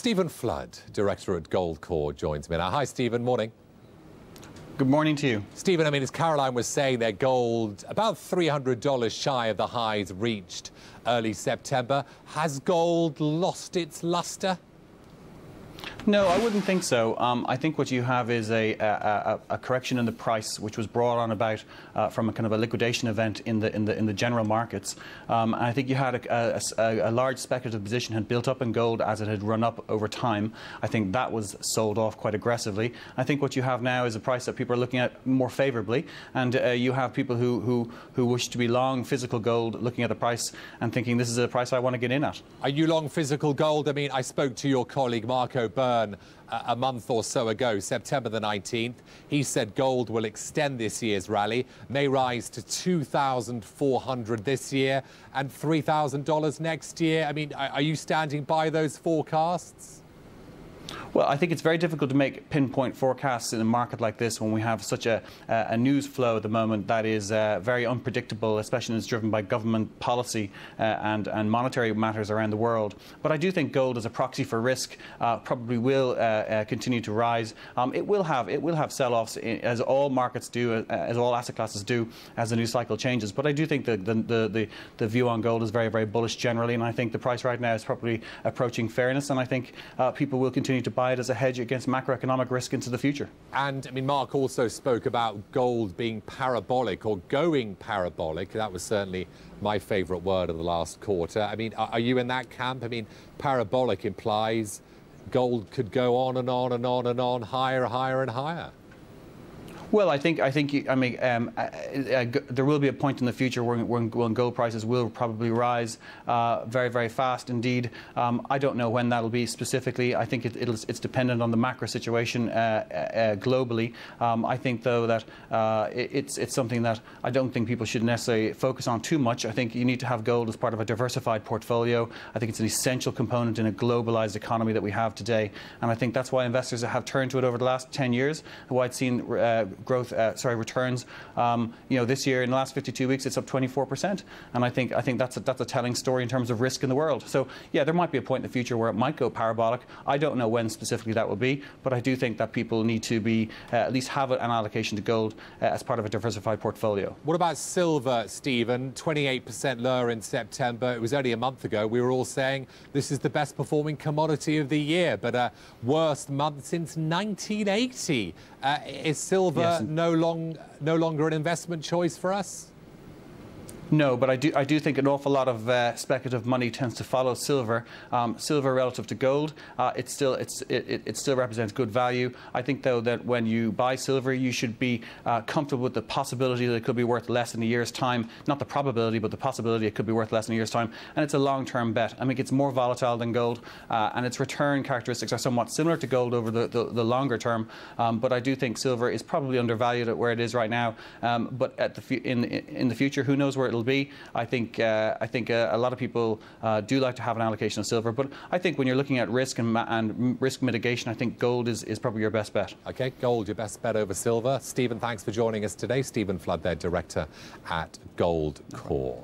Stephen Flood, director at GoldCore, joins me now. Hi, Stephen. Morning. Good morning to you. Stephen, I mean, as Caroline was saying, their gold about $300 shy of the highs reached early September. Has gold lost its luster? No, I wouldn't think so. I think what you have is a correction in the price, which was brought on about from a kind of a liquidation event in the general markets. And I think you had a large speculative position had built up in gold as it had run up over time. I think that was sold off quite aggressively. I think what you have now is a price that people are looking at more favourably, and you have people who wish to be long physical gold looking at the price and thinking this is a price I want to get in at. Are you long physical gold? I mean, I spoke to your colleague Mark Barton a month or so ago, September the 19th. He said gold will extend this year's rally, may rise to $2,400 this year and $3,000 next year. I mean, are you standing by those forecasts? Well, I think it's very difficult to make pinpoint forecasts in a market like this when we have such a news flow at the moment that is very unpredictable, especially when it's driven by government policy and monetary matters around the world. But I do think gold as a proxy for risk probably will continue to rise. It will have sell-offs, as all markets do, as all asset classes do, as the news cycle changes. But I do think the view on gold is very, very bullish generally, and I think the price right now is probably approaching fairness, and I think people will continue to buy it as a hedge against macroeconomic risk into the future. And, I mean, Mark also spoke about gold being parabolic or going parabolic. That was certainly my favourite word of the last quarter. I mean, are you in that camp? I mean, parabolic implies gold could go on and on and on and on, higher, higher and higher. Well, I think there will be a point in the future when gold prices will probably rise very, very fast indeed. I don't know when that'll be specifically. I think it's dependent on the macro situation globally. I think, though, that it's something that I don't think people should necessarily focus on too much. I think you need to have gold as part of a diversified portfolio. I think it's an essential component in a globalized economy that we have today, and I think that's why investors have turned to it over the last 10 years. Why it's seen returns. You know, this year in the last 52 weeks, it's up 24%, and I think that's a telling story in terms of risk in the world. So yeah, there might be a point in the future where it might go parabolic. I don't know when specifically that will be, but I do think that people need to be at least have an allocation to gold as part of a diversified portfolio. What about silver, Stephen? 28% lower in September. It was only a month ago. We were all saying this is the best performing commodity of the year, but a worst month since 1980. Is silver no longer an investment choice for us? No, but I do think an awful lot of speculative money tends to follow silver. Silver relative to gold, it still represents good value. I think, though, that when you buy silver, you should be comfortable with the possibility that it could be worth less in a year's time. Not the probability, but the possibility it could be worth less in a year's time. And it's a long-term bet. I mean, it's more volatile than gold, and its return characteristics are somewhat similar to gold over the longer term. But I do think silver is probably undervalued at where it is right now. But in the future, who knows where it'll be. I think a lot of people do like to have an allocation of silver, but I think when you're looking at risk and risk mitigation, I think gold is probably your best bet. Okay, gold, your best bet over silver. Stephen, thanks for joining us today. Stephen Flood, their director at GoldCore.